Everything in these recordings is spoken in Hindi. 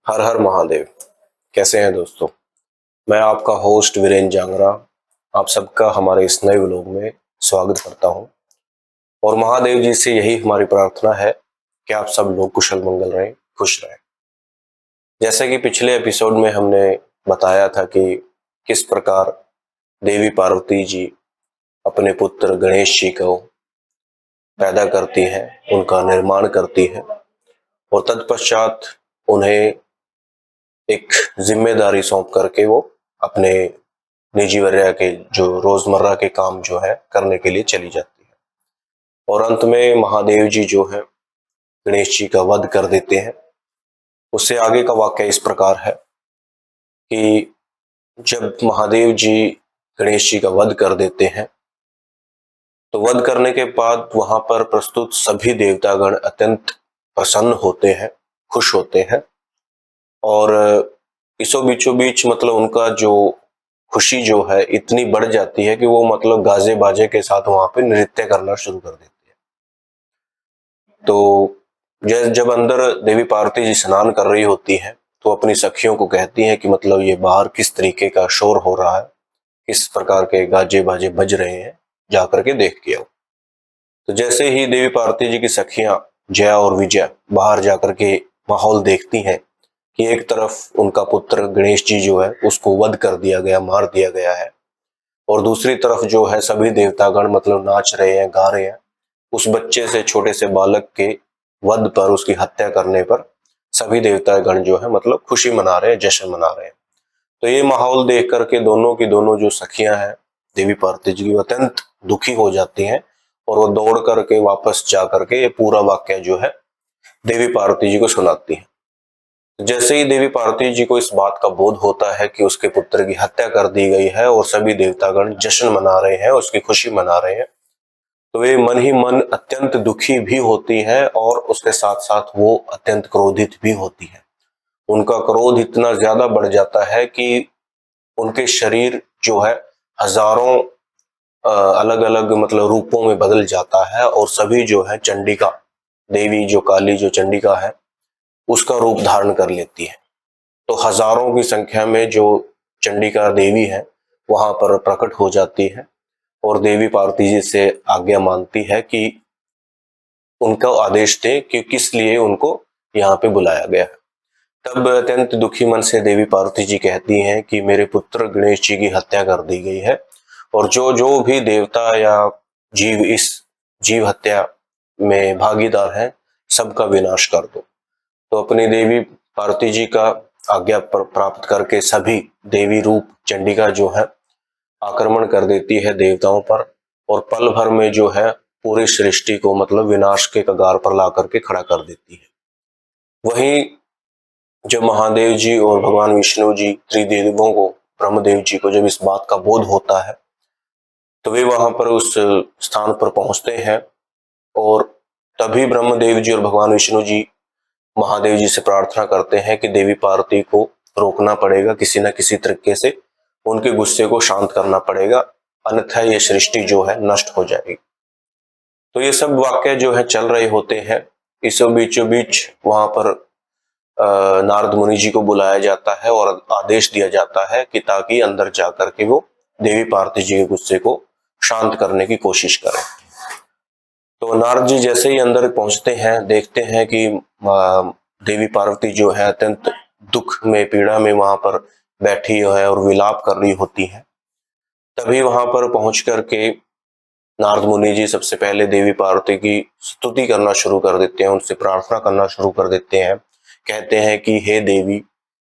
हर हर महादेव। कैसे हैं दोस्तों? मैं आपका होस्ट वीरेंद्र जांगरा आप सबका हमारे इस नए व्लॉग में स्वागत करता हूं। और महादेव जी से यही हमारी प्रार्थना है कि आप सब लोग कुशल मंगल रहें, खुश रहें। जैसे कि पिछले एपिसोड में हमने बताया था कि किस प्रकार देवी पार्वती जी अपने पुत्र गणेश जी को पैदा करती हैं, उनका निर्माण करती हैं और तत्पश्चात उन्हें एक जिम्मेदारी सौंप करके वो अपने निजी वर्या के जो रोजमर्रा के काम जो है करने के लिए चली जाती है। और अंत में महादेव जी जो है गणेश जी का वध कर देते हैं। उससे आगे का वाक्य इस प्रकार है कि जब महादेव जी गणेश जी का वध कर देते हैं तो वध करने के बाद वहां पर प्रस्तुत सभी देवतागण अत्यंत प्रसन्न होते हैं, खुश होते हैं। और इसो बीचों बीच मतलब उनका जो खुशी जो है इतनी बढ़ जाती है कि वो मतलब गाजे बाजे के साथ वहां पे नृत्य करना शुरू कर देती है। तो जब अंदर देवी पार्वती जी स्नान कर रही होती है तो अपनी सखियों को कहती हैं कि मतलब ये बाहर किस तरीके का शोर हो रहा है, किस प्रकार के गाजे बाजे बज रहे हैं, जाकर के देख के आओ। तो जैसे ही देवी पार्वती जी की सखियां जया और विजय बाहर जाकर के माहौल देखती हैं कि एक तरफ उनका पुत्र गणेश जी जो है उसको वध कर दिया गया, मार दिया गया है, और दूसरी तरफ जो है सभी देवतागण मतलब नाच रहे हैं, गा रहे हैं उस बच्चे से, छोटे से बालक के वध पर, उसकी हत्या करने पर सभी देवतागण जो है मतलब खुशी मना रहे हैं, जश्न मना रहे हैं। तो ये माहौल देख करके दोनों की दोनों जो सखियां हैं देवी पार्वती जी की अत्यंत दुखी हो जाती हैं और वो दौड़ करके वापस जा करके ये पूरा वाक्य जो है देवी पार्वती जी को सुनाती है। जैसे ही देवी पार्वती जी को इस बात का बोध होता है कि उसके पुत्र की हत्या कर दी गई है और सभी देवतागण जश्न मना रहे हैं, उसकी खुशी मना रहे हैं, तो वे मन ही मन अत्यंत दुखी भी होती है और उसके साथ साथ वो अत्यंत क्रोधित भी होती है। उनका क्रोध इतना ज्यादा बढ़ जाता है कि उनके शरीर जो है हजारों अलग अलग मतलब रूपों में बदल जाता है और सभी जो है चंडिका देवी, जो काली जो चंडिका है, उसका रूप धारण कर लेती है। तो हजारों की संख्या में जो चंडिका देवी है वहां पर प्रकट हो जाती है और देवी पार्वती जी से आज्ञा मांगती है कि उनका आदेश दे कि किस लिए उनको यहाँ पे बुलाया गया है। तब अत्यंत दुखी मन से देवी पार्वती जी कहती हैं कि मेरे पुत्र गणेश जी की हत्या कर दी गई है और जो जो भी देवता या जीव इस जीव हत्या में भागीदार है सबका विनाश कर दो। तो अपनी देवी पार्वती जी का आज्ञा प्राप्त करके सभी देवी रूप चंडिका जो है आक्रमण कर देती है देवताओं पर और पल भर में जो है पूरी सृष्टि को मतलब विनाश के कगार पर ला करके खड़ा कर देती है। वहीं जब महादेव जी और भगवान विष्णु जी त्रिदेवों को, ब्रह्मदेव जी को जब इस बात का बोध होता है तो वे वहां पर उस स्थान पर पहुंचते हैं और तभी ब्रह्मदेव जी और भगवान विष्णु जी महादेव जी से प्रार्थना करते हैं कि देवी पार्वती को रोकना पड़ेगा, किसी न किसी तरीके से उनके गुस्से को शांत करना पड़ेगा, अन्यथा ये सृष्टि जो है नष्ट हो जाएगी। तो ये सब वाक्य जो है चल रहे होते हैं। इस बीचों बीच वहां पर नारद मुनि जी को बुलाया जाता है और आदेश दिया जाता है कि ताकि अंदर जाकर के वो देवी पार्वती जी के गुस्से को शांत करने की कोशिश करें। तो नारद जी जैसे ही अंदर पहुंचते हैं देखते हैं कि देवी पार्वती जो है अत्यंत दुख में, पीड़ा में वहां पर बैठी है और विलाप कर रही होती है। तभी वहां पर पहुंच करके नारद मुनि जी सबसे पहले देवी पार्वती की स्तुति करना शुरू कर देते हैं, उनसे प्रार्थना करना शुरू कर देते हैं। कहते हैं कि हे देवी,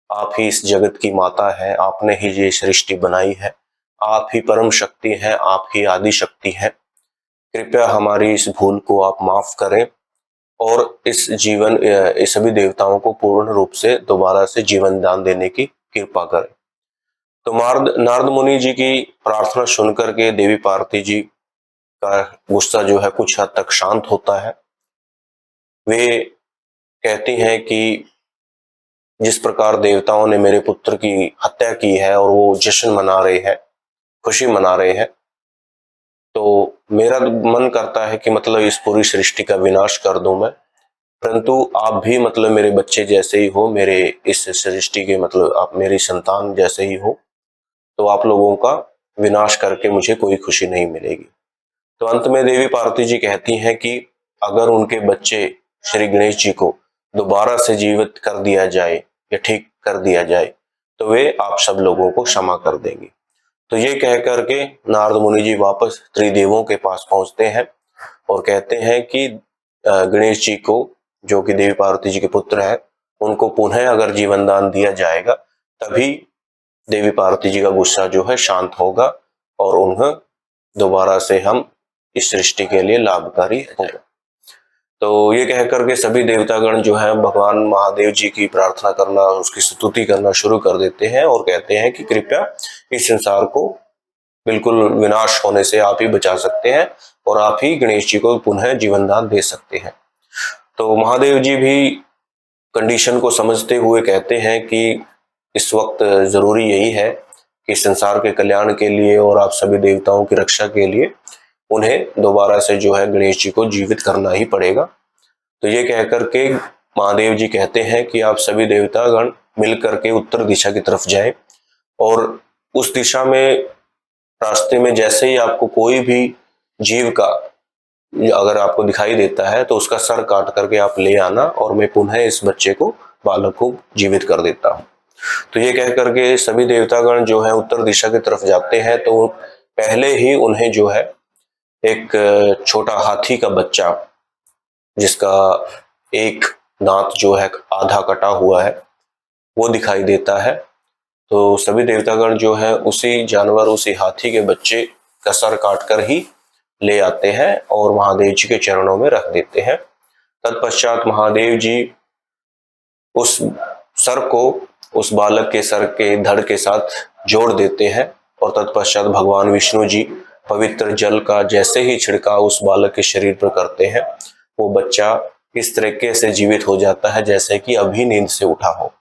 आप ही इस जगत की माता है, आपने ही ये सृष्टि बनाई है, आप ही परम शक्ति है, आप ही आदि शक्ति है। कृपया हमारी इस भूल को आप माफ करें और इस सभी देवताओं को पूर्ण रूप से दोबारा से जीवन दान देने की कृपा करें। तो नारद मुनि जी की प्रार्थना सुनकर के देवी पार्वती जी का गुस्सा जो है कुछ हद तक शांत होता है। वे कहती हैं कि जिस प्रकार देवताओं ने मेरे पुत्र की हत्या की है और वो जश्न मना रहे हैं, खुशी मना रहे हैं, तो मेरा मन करता है कि मतलब इस पूरी सृष्टि का विनाश कर दूं मैं। परंतु आप भी मतलब मेरे बच्चे जैसे ही हो, मेरे इस सृष्टि के मतलब आप मेरी संतान जैसे ही हो, तो आप लोगों का विनाश करके मुझे कोई खुशी नहीं मिलेगी। तो अंत में देवी पार्वती जी कहती हैं कि अगर उनके बच्चे श्री गणेश जी को दोबारा से जीवित कर दिया जाए या ठीक कर दिया जाए तो वे आप सब लोगों को क्षमा कर देंगी। तो ये कह करके नारद मुनि जी वापस त्रिदेवों के पास पहुंचते हैं और कहते हैं कि गणेश जी को, जो कि देवी पार्वती जी के पुत्र हैं, उनको पुनः अगर जीवन दान दिया जाएगा तभी देवी पार्वती जी का गुस्सा जो है शांत होगा और उन्हें दोबारा से हम इस सृष्टि के लिए लाभकारी होगा। तो ये कह करके सभी देवतागण जो है भगवान महादेव जी की प्रार्थना करना, उसकी स्तुति करना शुरू कर देते हैं और कहते हैं कि कृपया इस संसार को बिल्कुल विनाश होने से आप ही बचा सकते हैं और आप ही गणेश जी को पुनः जीवन दान दे सकते हैं। तो महादेव जी भी कंडीशन को समझते हुए कहते हैं कि इस वक्त जरूरी यही है कि संसार के कल्याण के लिए और आप सभी देवताओं की रक्षा के लिए उन्हें दोबारा से जो है गणेश जी को जीवित करना ही पड़ेगा। तो ये कहकर के महादेव जी कहते हैं कि आप सभी देवतागण मिलकर के उत्तर दिशा की तरफ जाएं और उस दिशा में रास्ते में जैसे ही आपको कोई भी जीव का अगर आपको दिखाई देता है तो उसका सर काट करके आप ले आना और मैं पुनः इस बच्चे को, बालक को जीवित कर देता हूँ। तो ये कह करके सभी देवतागण जो है उत्तर दिशा की तरफ जाते हैं तो पहले ही उन्हें जो है एक छोटा हाथी का बच्चा, जिसका एक दांत जो है आधा कटा हुआ है, वो दिखाई देता है। तो सभी देवतागण जो है उसी जानवर, उसी हाथी के बच्चे का सर काटकर ही ले आते हैं और महादेव जी के चरणों में रख देते हैं। तत्पश्चात महादेव जी उस सर को उस बालक के सर के धड़ के साथ जोड़ देते हैं और तत्पश्चात भगवान विष्णु जी पवित्र जल का जैसे ही छिड़काव उस बालक के शरीर पर करते हैं, वो बच्चा इस तरीके से जीवित हो जाता है जैसे कि अभी नींद से उठा हो।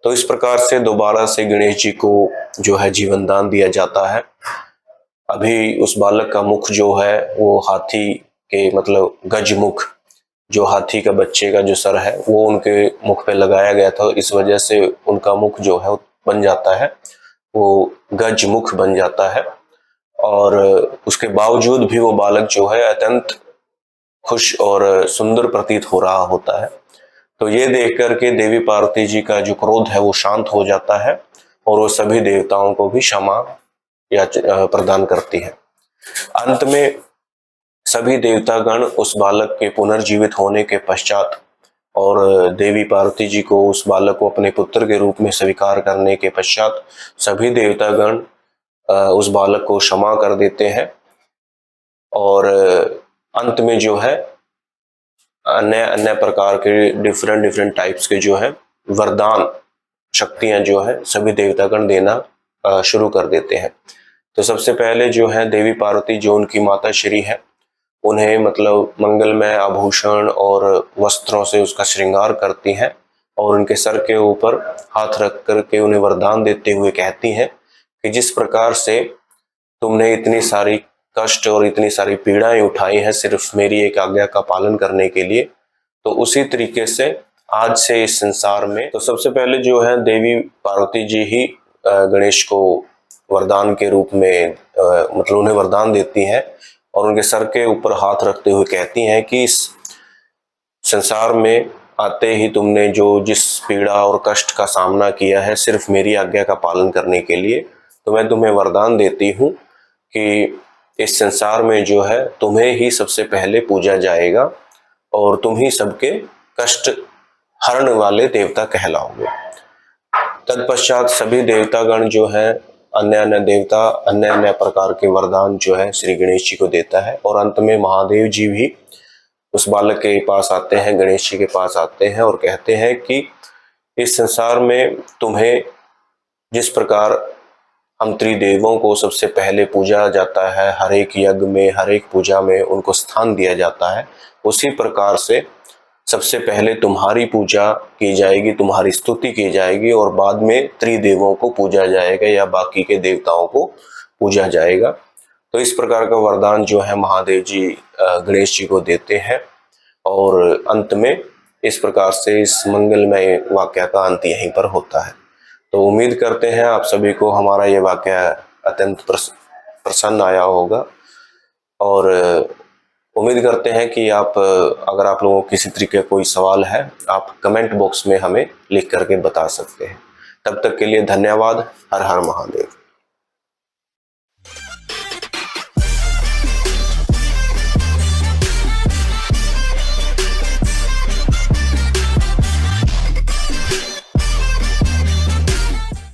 तो इस प्रकार से दोबारा से गणेश जी को जो है जीवन दान दिया जाता है। अभी उस बालक का मुख जो है वो हाथी के मतलब गज मुख, जो हाथी का बच्चे का जो सर है वो उनके मुख पे लगाया गया था, इस वजह से उनका मुख जो है बन जाता है, वो गज मुख बन जाता है। और उसके बावजूद भी वो बालक जो है अत्यंत खुश और सुंदर प्रतीत हो रहा होता है। तो ये देख करके देवी पार्वती जी का जो क्रोध है वो शांत हो जाता है और वो सभी देवताओं को भी क्षमा या प्रदान करती है। अंत में सभी देवतागण उस बालक के पुनर्जीवित होने के पश्चात और देवी पार्वती जी को उस बालक को अपने पुत्र के रूप में स्वीकार करने के पश्चात सभी देवतागण उस बालक को क्षमा कर देते हैं और अंत में जो है अन्य अन्य प्रकार के डिफरेंट टाइप्स के जो है वरदान शक्तियां जो है सभी देवतागण देना शुरू कर देते हैं। तो सबसे पहले जो है देवी पार्वती जो उनकी माता श्री है, उन्हें मतलब मंगलमय आभूषण और वस्त्रों से उसका श्रृंगार करती हैं और उनके सर के ऊपर हाथ रख करके उन्हें वरदान देते हुए कहती हैं कि जिस प्रकार से तुमने इतनी सारी कष्ट और इतनी सारी पीड़ाएं उठाई हैं सिर्फ मेरी एक आज्ञा का पालन करने के लिए, तो उसी तरीके से आज से इस संसार में तो सबसे पहले जो है देवी पार्वती जी ही गणेश को वरदान के रूप में मतलब उन्हें वरदान देती हैं और उनके सर के ऊपर हाथ रखते हुए कहती हैं कि इस संसार में आते ही तुमने जो जिस पीड़ा और कष्ट का सामना किया है सिर्फ मेरी आज्ञा का पालन करने के लिए, तो मैं तुम्हें वरदान देती हूँ कि इस संसार में जो है तुम्हें ही सबसे पहले पूजा जाएगा और तुम ही सबके कष्ट हरण वाले देवता कहलाओगे। तत्पश्चात सभी देवतागण जो है अन्य अन्य देवता अन्य अन्य प्रकार के वरदान जो है श्री गणेश जी को देता है और अंत में महादेव जी भी उस बालक के पास आते हैं, गणेश जी के पास आते हैं और कहते हैं कि इस संसार में तुम्हें जिस प्रकार हम त्रिदेवों को सबसे पहले पूजा जाता है, हर एक यज्ञ में हर एक पूजा में उनको स्थान दिया जाता है, उसी प्रकार से सबसे पहले तुम्हारी पूजा की जाएगी, तुम्हारी स्तुति की जाएगी और बाद में त्रिदेवों को पूजा जाएगा या बाकी के देवताओं को पूजा जाएगा। तो इस प्रकार का वरदान जो है महादेव जी गणेश जी को देते हैं और अंत में इस प्रकार से इस मंगलमय वाकया का अंत यहीं पर होता है। तो उम्मीद करते हैं आप सभी को हमारा ये वाकया अत्यंत प्रसन्न आया होगा, और उम्मीद करते हैं कि आप, अगर आप लोगों को किसी तरीके का कोई सवाल है, आप कमेंट बॉक्स में हमें लिख करके बता सकते हैं। तब तक के लिए धन्यवाद। हर हर महादेव।